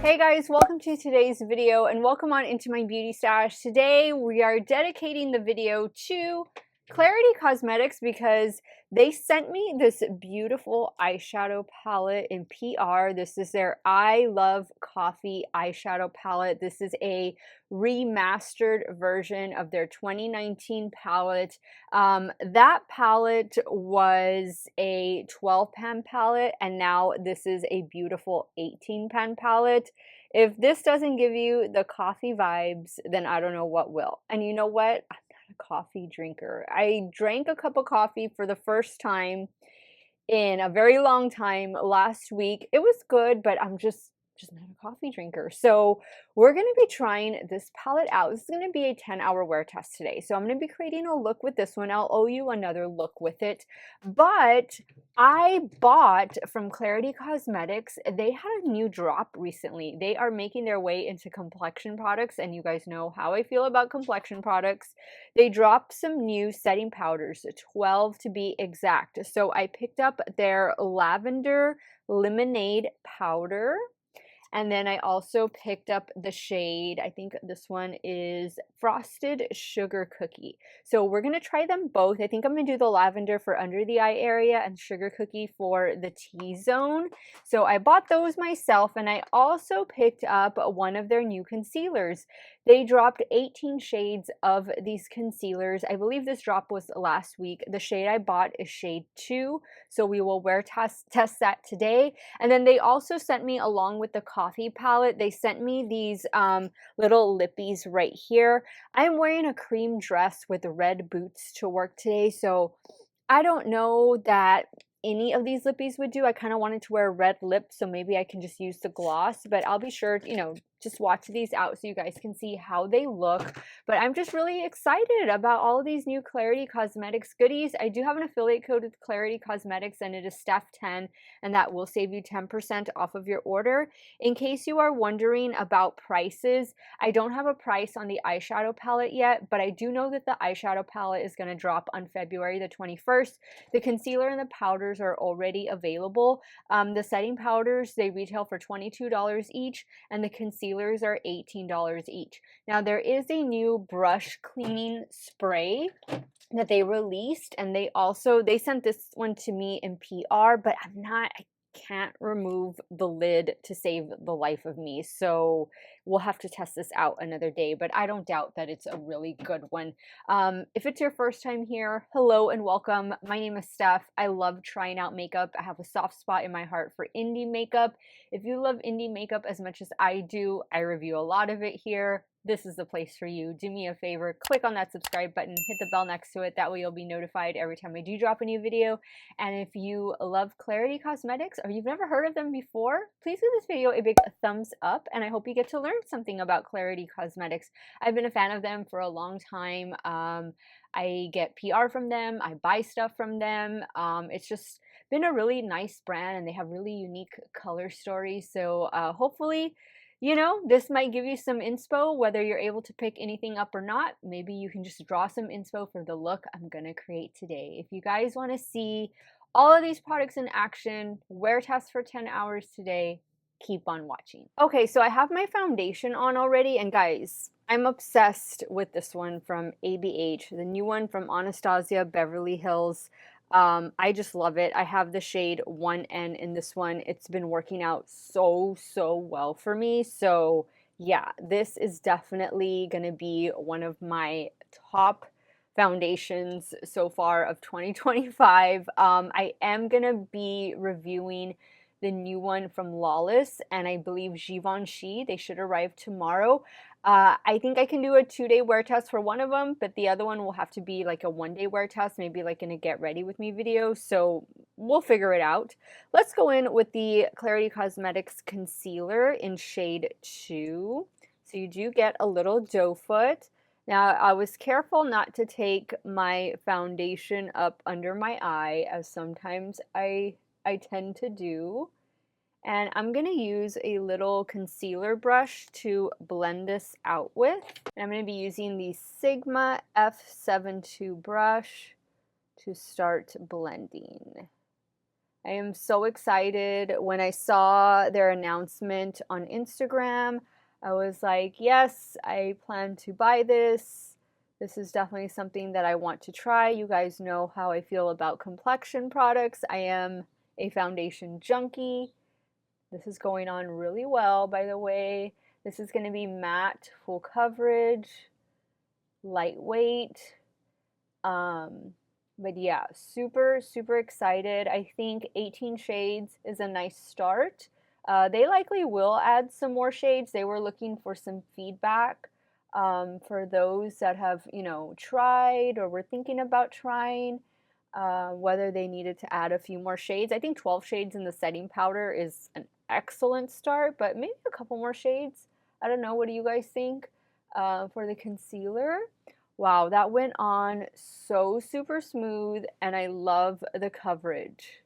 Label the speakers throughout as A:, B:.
A: Hey guys, welcome to today's video and welcome on into my beauty stash. Today we are dedicating the video to Clarity Cosmetics because they sent me this beautiful eyeshadow palette in PR. This is their I Love Coffee eyeshadow palette. This is a remastered version of their 2019 palette. That palette was a 12 pan palette and now this is a beautiful 18 pan palette. If this doesn't give you the coffee vibes, then I don't know what will. And you know what? I'm not a coffee drinker. I drank a cup of coffee for the first time in a very long time last week. It was good, but I'm just not a coffee drinker. So we're going to be trying this palette out. This is going to be a 10-hour wear test today. So I'm going to be creating a look with this one. I'll owe you another look with it. But I bought from Clarity Cosmetics. They had a new drop recently. They are making their way into complexion products, and you guys know how I feel about complexion products. They dropped some new setting powders, 12 to be exact. So I picked up their lavender lemonade powder. And then I also picked up the shade, I think this one is Frosted Sugar Cookie. So we're going to try them both. I think I'm going to do the lavender for under the eye area and sugar cookie for the T-zone. So I bought those myself, and I also picked up one of their new concealers. They dropped 18 shades of these concealers. I believe this drop was last week. The shade I bought is shade 2. So we will wear test that today. And then they also sent me, along with the coffee palette, they sent me these little lippies right here. I'm wearing a cream dress with red boots to work today, so I don't know that any of these lippies would do. I kind of wanted to wear red lips, so maybe I can just use the gloss, but I'll be sure, just watch these out so you guys can see how they look. But I'm just really excited about all of these new Clarity Cosmetics goodies. I do have an affiliate code with Clarity Cosmetics, and it is Steff10, and that will save you 10% off of your order. In case you are wondering about prices, I don't have a price on the eyeshadow palette yet, but I do know that the eyeshadow palette is going to drop on February the 21st. The concealer and the powders are already available. The setting powders, they retail for $22 each, and the concealers are $18 each. Now there is a new brush cleaning spray that they released, and they sent this one to me in PR, but I can't remove the lid to save the life of me, so we'll have to test this out another day, but I don't doubt that it's a really good one. If it's your first time here, hello and welcome. My name is Steff. I love trying out makeup. I have a soft spot in my heart for indie makeup. If you love indie makeup as much as I do, I review a lot of it here. This is the place for you. Do me a favor, click on that subscribe button, hit the bell next to it. That way you'll be notified every time I do drop a new video. And if you love Clarity Cosmetics or you've never heard of them before, please give this video a big thumbs up, and I hope you get to learn something about Clarity Cosmetics. I've been a fan of them for a long time. I get PR from them. I buy stuff from them. It's just been a really nice brand, and they have really unique color stories. So hopefully, this might give you some inspo, whether you're able to pick anything up or not. Maybe you can just draw some inspo for the look I'm going to create today. If you guys want to see all of these products in action, wear test for 10 hours today, keep on watching. Okay, so I have my foundation on already, and guys, I'm obsessed with this one from ABH, the new one from Anastasia Beverly Hills. I just love it. I have the shade 1N in this one. It's been working out so well for me. So yeah, this is definitely going to be one of my top foundations so far of 2025. I am going to be reviewing the new one from Lawless, and I believe Givenchy. They should arrive tomorrow. I think I can do a 2-day wear test for one of them, but the other one will have to be like a 1-day wear test, maybe like in a get ready with me video, so we'll figure it out. Let's go in with the Clarity Cosmetics concealer in shade 2. So you do get a little doe foot. Now, I was careful not to take my foundation up under my eye, as sometimes I tend to do. And I'm going to use a little concealer brush to blend this out with. And I'm going to be using the Sigma F72 brush to start blending. I am so excited. When I saw their announcement on Instagram, I was like, yes, I plan to buy this. This is definitely something that I want to try. You guys know how I feel about complexion products. I am a foundation junkie. This is going on really well, by the way. This is going to be matte, full coverage, lightweight. But yeah, super, super excited. I think 18 shades is a nice start. They likely will add some more shades. They were looking for some feedback for those that have, you know, tried or were thinking about trying, whether they needed to add a few more shades. I think 12 shades in the setting powder is an excellent start, but maybe a couple more shades. I don't know. What do you guys think for the concealer? Wow, that went on so super smooth, and I love the coverage.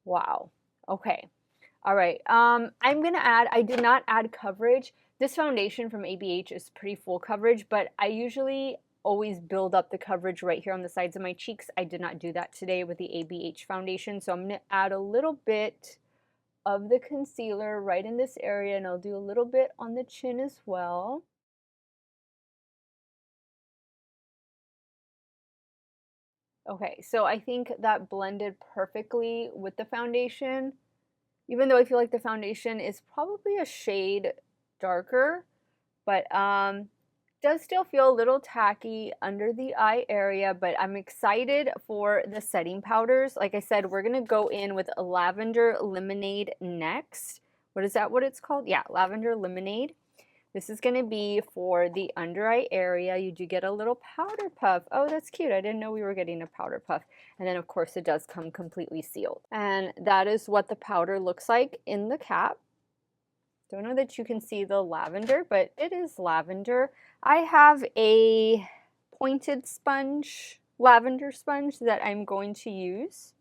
A: Wow. Okay. All right. I'm gonna add, I did not add coverage. This foundation from ABH is pretty full coverage, but I usually always build up the coverage right here on the sides of my cheeks. I did not do that today with the ABH foundation, so I'm gonna add a little bit of the concealer right in this area, and I'll do a little bit on the chin as well. Okay, so I think that blended perfectly with the foundation, even though I feel like the foundation is probably a shade darker, but does still feel a little tacky under the eye area, but I'm excited for the setting powders. Like I said, we're gonna go in with a Lavender Lemonade next. What is that, what it's called? Yeah, Lavender Lemonade. This is going to be for the under eye area. You do get a little powder puff. Oh, that's cute. I didn't know we were getting a powder puff. And then, of course, it does come completely sealed. And that is what the powder looks like in the cap. Don't know that you can see the lavender, but it is lavender. I have a pointed sponge, lavender sponge, that I'm going to use.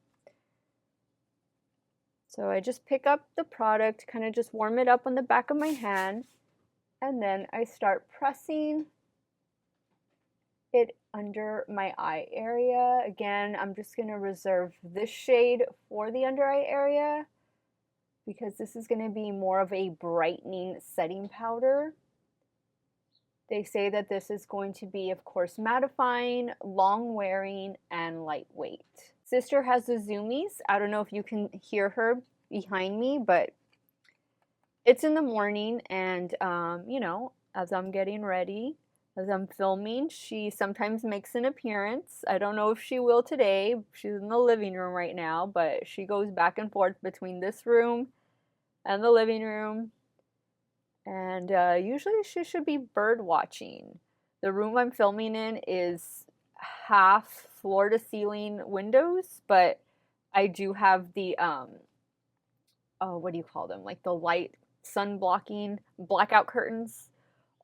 A: So I just pick up the product, kind of just warm it up on the back of my hand, and then I start pressing it under my eye area. Again, I'm just going to reserve this shade for the under eye area because this is going to be more of a brightening setting powder. They say that this is going to be, of course, mattifying, long wearing, and lightweight. Sister has the zoomies. I don't know if you can hear her behind me, but it's in the morning, and you know, as I'm getting ready, as I'm filming, she sometimes makes an appearance. I don't know if she will today. She's in the living room right now, but she goes back and forth between this room and the living room. And usually she should be bird watching. The room I'm filming in is half floor to ceiling windows, but I do have the oh, what do you call them? Like the light sun blocking blackout curtains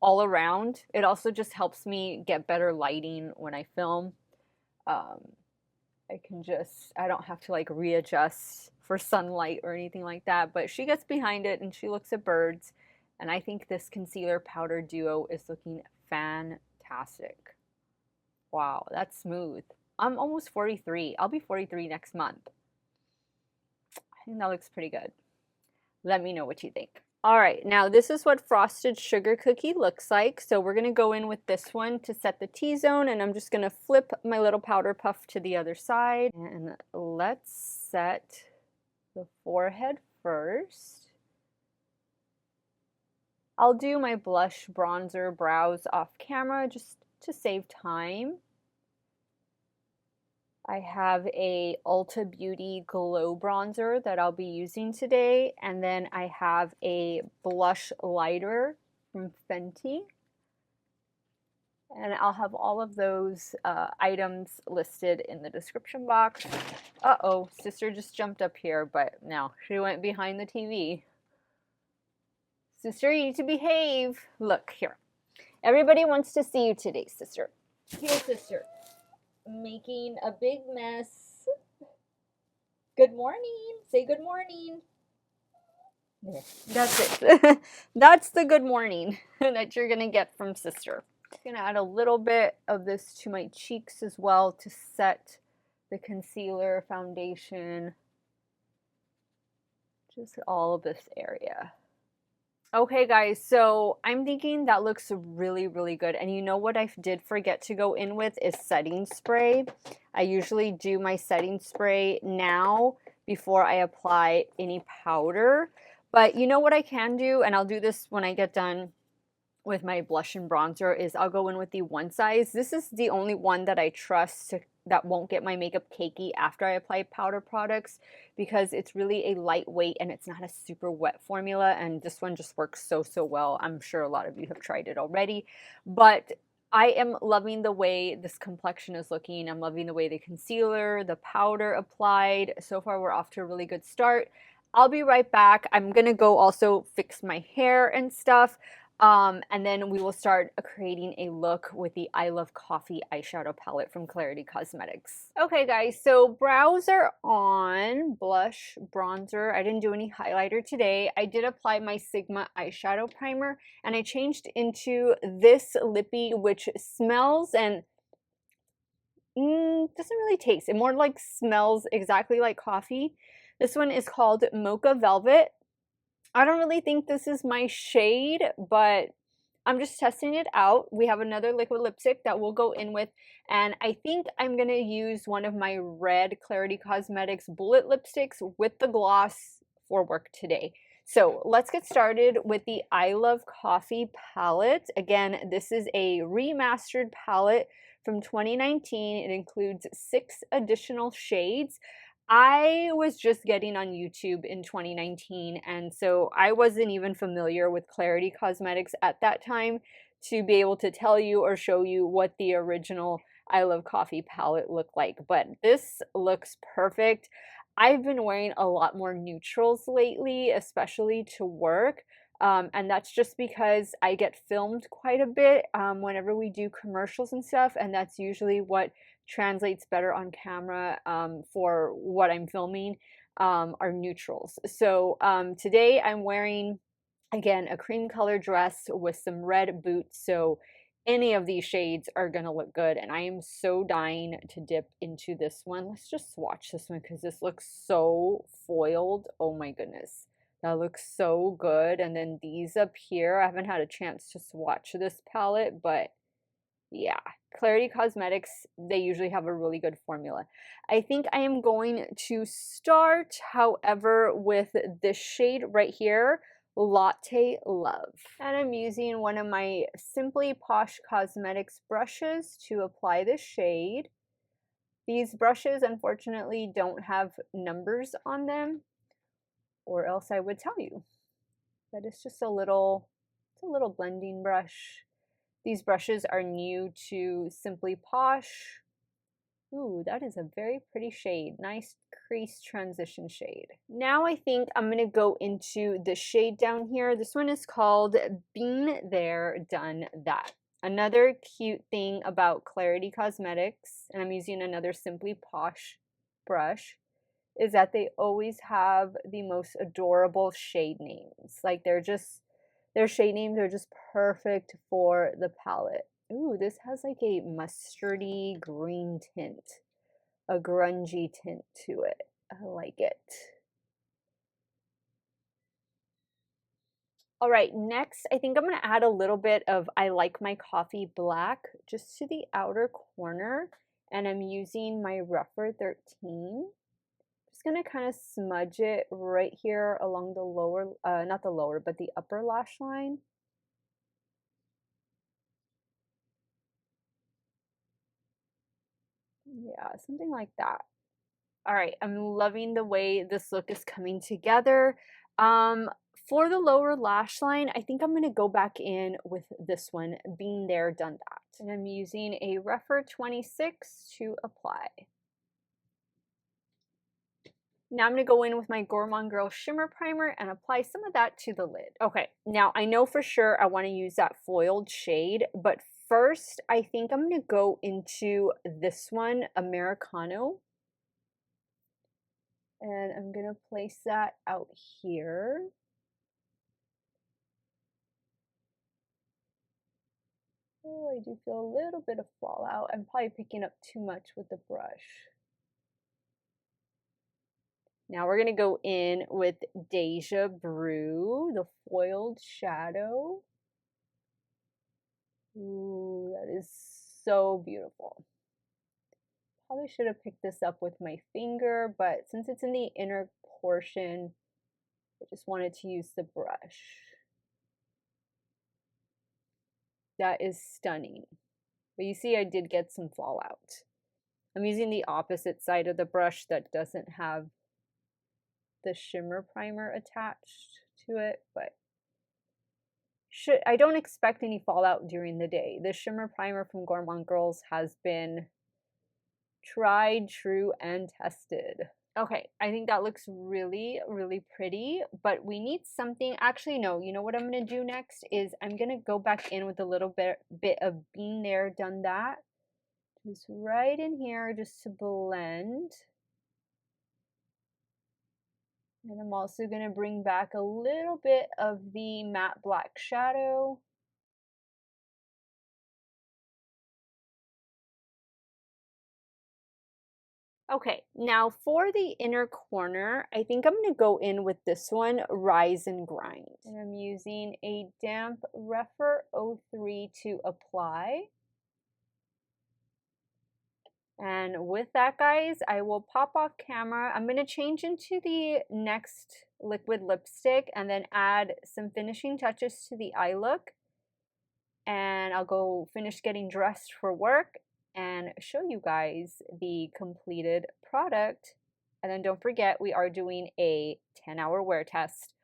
A: all around. It also just helps me get better lighting when I film. I don't have to like readjust for sunlight or anything like that, but she gets behind it and she looks at birds, and I think this concealer powder duo is looking fantastic. Wow, that's smooth. I'm almost 43. I'll be 43 next month. I think that looks pretty good. Let me know what you think. All right, now this is what Frosted Sugar Cookie looks like. So we're gonna go in with this one to set the T-zone, and I'm just gonna flip my little powder puff to the other side. And let's set the forehead first. I'll do my blush, bronzer, brows off camera just to save time. I have a Ulta Beauty Glow Bronzer that I'll be using today, and then I have a blush lighter from Fenty. And I'll have all of those items listed in the description box. Uh-oh, sister just jumped up here, but no, she went behind the TV. Sister, you need to behave. Look, here. Everybody wants to see you today, sister. Here, sister. Making a big mess. Good morning. Say good morning. That's it. That's the good morning that you're going to get from sister. I'm going to add a little bit of this to my cheeks as well to set the concealer foundation just all of this area. Okay guys, so I'm thinking that looks really, really good. And you know what I did forget to go in with is setting spray. I usually do my setting spray now before I apply any powder. But you know what I can do, and I'll do this when I get done with my blush and bronzer, is I'll go in with the one size. This is the only one that I trust that won't get my makeup cakey after I apply powder products, because it's really a lightweight and it's not a super wet formula, and this one just works so well. I'm sure a lot of you have tried it already, but I am loving the way this complexion is looking. I'm loving the way the concealer, the powder applied. So far we're off to a really good start. I'll be right back. I'm gonna go also fix my hair and stuff. And then we will start creating a look with the I Love Coffee eyeshadow palette from Clarity Cosmetics. Okay guys, so brows are on, blush, bronzer. I didn't do any highlighter today. I did apply my Sigma eyeshadow primer, and I changed into this lippy, which smells and doesn't really taste. It more like smells exactly like coffee. This one is called Mocha Velvet. I don't really think this is my shade, but I'm just testing it out. We have another liquid lipstick that we'll go in with, and I think I'm going to use one of my red Clarity Cosmetics bullet lipsticks with the gloss for work today. So let's get started with the I Love Coffee palette. Again, this is a remastered palette from 2019. It includes 6 additional shades. I was just getting on YouTube in 2019, and so I wasn't even familiar with Clarity Cosmetics at that time to be able to tell you or show you what the original I Love Coffee palette looked like. But this looks perfect. I've been wearing a lot more neutrals lately, especially to work. And that's just because I get filmed quite a bit whenever we do commercials and stuff, and that's usually what translates better on camera for what I'm filming, are neutrals. So today I'm wearing, again, a cream color dress with some red boots, so any of these shades are gonna look good, and I am so dying to dip into this one. Let's just swatch this one because this looks so foiled. Oh my goodness. That looks so good. And then these up here, I haven't had a chance to swatch this palette, but yeah, Clarity Cosmetics, they usually have a really good formula. I think I am going to start, however, with this shade right here, Latte Love. And I'm using one of my Simply Posh Cosmetics brushes to apply the shade. These brushes, unfortunately, don't have numbers on them, or else I would tell you. But it's just a little blending brush. These brushes are new to Simply Posh. Ooh, that is a very pretty shade. Nice crease transition shade. Now I think I'm going to go into the shade down here. This one is called Been There, Done That. Another cute thing about Clarity Cosmetics, and I'm using another Simply Posh brush, is that they always have the most adorable shade names. Like their shade names are just perfect for the palette. Ooh, this has like a mustardy green tint, a grungy tint to it. I like it. All right, next, I think I'm going to add a little bit of I Like My Coffee Black just to the outer corner, and I'm using my Rougher 13. Just going to kind of smudge it right here along the lower, not the lower, but the upper lash line. Yeah, something like that. All right, I'm loving the way this look is coming together. For the lower lash line, I think I'm going to go back in with this one, Been There, Done That. And I'm using a Rougher 26 to apply. Now I'm going to go in with my Gourmand Girl Shimmer Primer and apply some of that to the lid. Okay, now I know for sure I want to use that foiled shade, but first I think I'm going to go into this one, Americano. And I'm going to place that out here. Oh, I do feel a little bit of fallout. I'm probably picking up too much with the brush. Now we're going to go in with Deja Brew, the foiled shadow. Ooh, that is so beautiful. Probably should have picked this up with my finger, but since it's in the inner portion, I just wanted to use the brush. That is stunning. But you see I did get some fallout. I'm using the opposite side of the brush that doesn't have the shimmer primer attached to it, but I don't expect any fallout during the day. The shimmer primer from Gourmand Girls has been tried, true, and tested. Okay, I think that looks really, really pretty, but we need something. Actually, no, you know what I'm going to do next is I'm going to go back in with a little bit of Being There, Done That. Just right in here, just to blend. And I'm also going to bring back a little bit of the matte black shadow. Okay, now for the inner corner, I think I'm going to go in with this one, Rise and Grind. And I'm using a damp Rephr 03 to apply. And with that, guys, I will pop off camera. I'm going to change into the next liquid lipstick and then add some finishing touches to the eye look. And I'll go finish getting dressed for work and show you guys the completed product. And then don't forget, we are doing a 10-hour wear test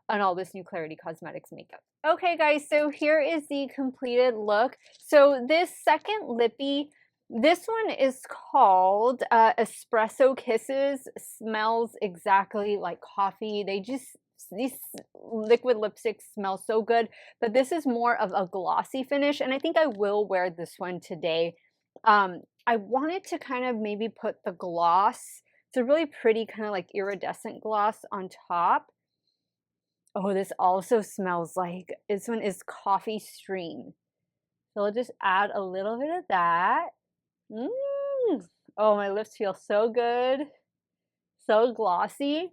A: on all this new Clarity Cosmetics makeup. Okay, guys, so here is the completed look. So this second lippy, this one is called Espresso Kisses. Smells exactly like coffee. These liquid lipsticks smell so good, but this is more of a glossy finish, and I think I will wear this one today. I wanted to kind of maybe put the gloss, it's a really pretty kind of like iridescent gloss on top. Oh, this also smells like, this one is Coffee Stream. So I'll just add a little bit of that. Oh, my lips feel so good. So glossy.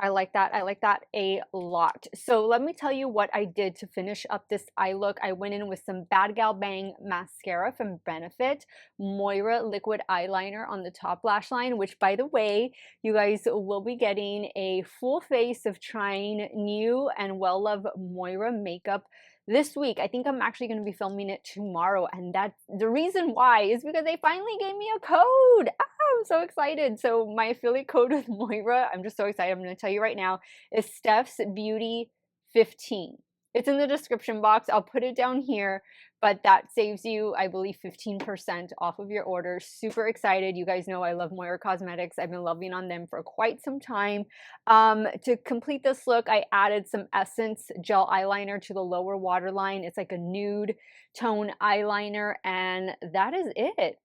A: I like that. I like that a lot. So let me tell you what I did to finish up this eye look. I went in with some Bad Gal Bang mascara from Benefit, Moira liquid eyeliner on the top lash line, which, by the way, you guys will be getting a full face of trying new and well-loved Moira makeup this week. I think I'm actually going to be filming it tomorrow, and that's the reason why is because they finally gave me a code. I'm so excited. So my affiliate code with Moira, I'm just so excited. I'm going to tell you right now, is Steff's Beauty 15. It's in the description box. I'll put it down here, but that saves you, I believe, 15% off of your order. Super excited. You guys know I love Moira Cosmetics. I've been loving on them for quite some time. To complete this look, I added some Essence gel eyeliner to the lower waterline. It's like a nude tone eyeliner, and that is it.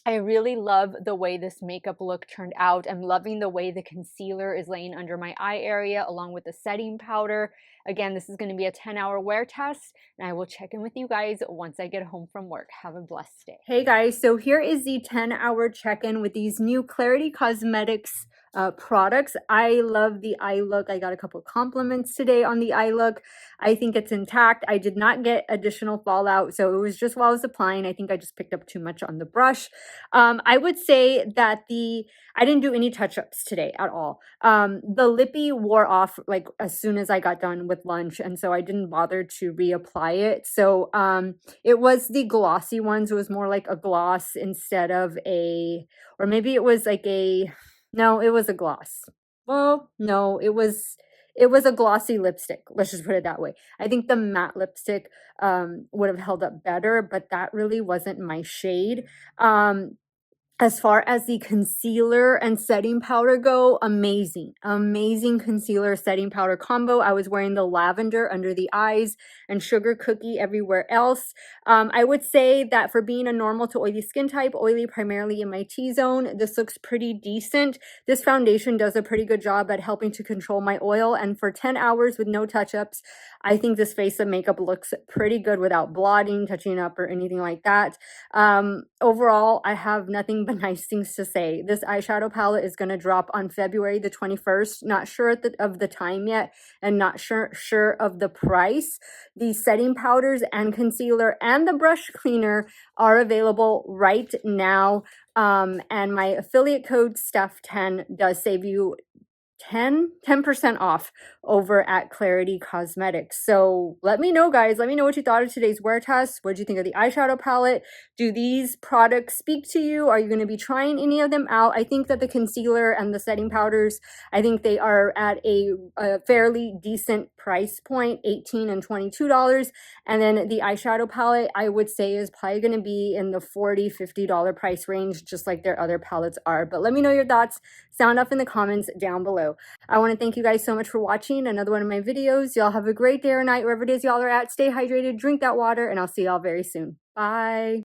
A: I really love the way this makeup look turned out. I'm loving the way the concealer is laying under my eye area along with the setting powder. Again, this is going to be a 10-hour wear test, and I will check in with you guys once I get home from work. Have a blessed day. Hey guys, so here is the 10-hour check-in with these new Clarity Cosmetics products. I love the eye look. I got a couple compliments today on the eye look. I think it's intact. I did not get additional fallout, so it was just while I was applying. I think I just picked up too much on the brush. I would say that I didn't do any touch-ups today at all. The lippy wore off like as soon as I got done with lunch, and so I didn't bother to reapply it. So it was the glossy ones. It was more like a gloss instead of or maybe it was like no, it was a gloss. Well, no, it was a glossy lipstick. Let's just put it that way. I think the matte lipstick would have held up better, but that really wasn't my shade. As far as the concealer and setting powder go, amazing concealer setting powder combo. I was wearing the lavender under the eyes and sugar cookie everywhere else. I would say that for being a normal to oily skin type, oily primarily in my T-zone, this looks pretty decent. This foundation does a pretty good job at helping to control my oil, and for 10 hours with no touch-ups, I think this face of makeup looks pretty good without blotting, touching up, or anything like that. Overall, I have nothing but nice things to say. This eyeshadow palette is going to drop on February the 21st. Not sure of the time yet, and not sure of the price. The setting powders and concealer and the brush cleaner are available right now. And my affiliate code Steff10 does save you 10% off over at Clarity Cosmetics. So let me know, guys. Let me know what you thought of today's wear test. What did you think of the eyeshadow palette? Do these products speak to you? Are you going to be trying any of them out? I think that the concealer and the setting powders, I think they are at a fairly decent price point, $18 and $22. And then the eyeshadow palette, I would say, is probably going to be in the $40, $50 price range, just like their other palettes are. But let me know your thoughts. Sound off in the comments down below. I want to thank you guys so much for watching another one of my videos. Y'all have a great day or night wherever it is y'all are at. Stay hydrated, drink that water, and I'll see y'all very soon. Bye.